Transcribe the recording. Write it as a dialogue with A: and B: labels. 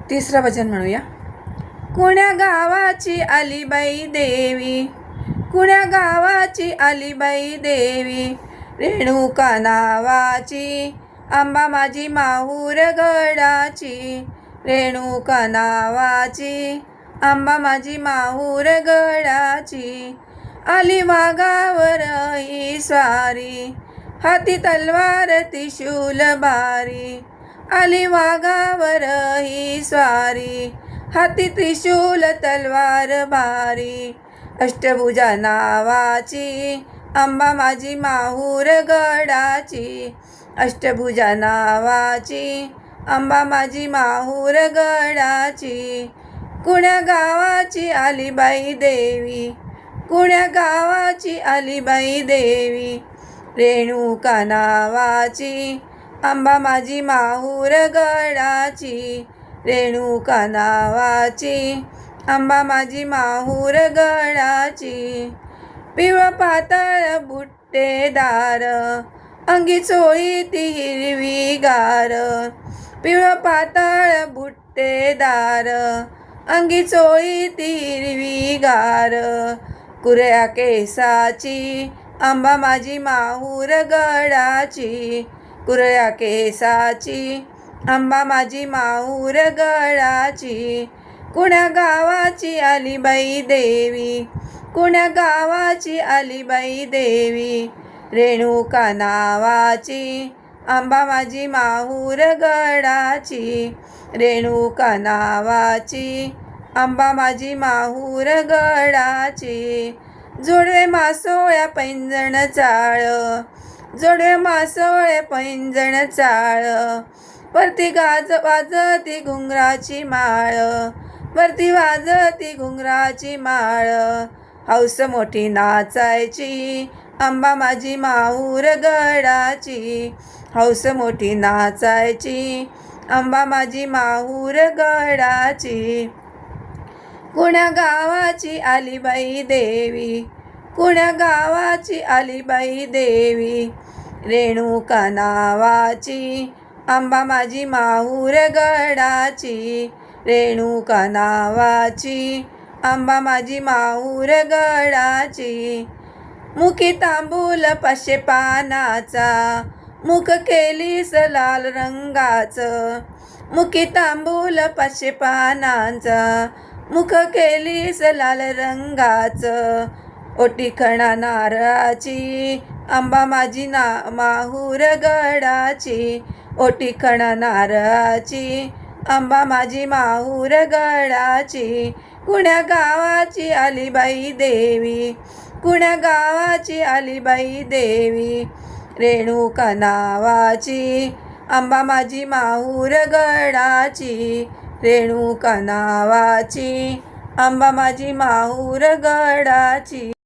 A: तिसरं भजन म्हणूया. कुण्या गावाची आली बाई देवी, कुण्या गावाची आली बाई देवी, रेणुका नावाची आंबा माझी माहूर गडाची, रेणुका नावाची आंबा माझी माहूर गडाची. आली वाघावर ही स्वारी, हाती तलवार त्रिशूल बारी, आली वाघावर ही स्वारी, हाती त्रिशूल तलवार बारी. अष्टभुजा नावाची आंबा माझी माहूर गडाची, अष्टभुजा नावाची आंबा माझी माहूर गडाची. कुण्या गावाची आली बाई देवी, कुण्या गावाची आली बाई देवी, रेणुका नावाची आंबा माझी माहूर गडाची, रेणुका नावाची आंबा माझी माहूर गडाची. पिवळं पातळ बुट्टेदार, अंगी चोळी ती हिरवी गार, पिवळं पातळ बुट्टेदार, अंगी चोळी ती हिरवी गार. कुऱ्या केसाची आंबा माझी माहूर गडाची, कुऱ्या केसाची आंबा माझी माहूर गडाची. कुण्या गावाची आली बाई देवी, कुण्या गावाची आली बाई देवी, रेणुका नावाची आंबा माझी माहूर गडाची, रेणुका नावाची आंबा माझी माहूर गडाची. जोडवे मासोळ्या पैंजण चाळ, जोडवे मासोळ्या पैंजण चाळ, वरती वाजती घुंगराची माळ, वरती वाजती घुंगराची माळ. हौस मोठी नाचायची आंबा माझी माहूर गडाची, हौस मोठी नाचायची आंबा माझी माहूर गडाची. कुण्या गावाची आली बाई देवी, कुण्या गावाची आली बाई देवी, रेणुका नावाची आंबा माझी माहूर गडाची, रेणुका नावाची आंबा माझी माहूर गडाची. मुखी तांबूल 500 पानाचा, मुख केलीस लाल रंगाचं, मुखी तांबूल 500 पानांचा, मुख केलीस लाल रंगाचं. ओटी खणा नारळाची आंबा माझी माहूर गडाची, ओटी खणा नारळाची आंबा माझी माहूर गडाची. कुण्या गावाची आली बाई देवी, कुण्या गावाची आली बाई देवी, रेणुका नावाची आंबा माझी माहूर गडाची, रेणुका नावाची आंबा माझी माहूर गडाची.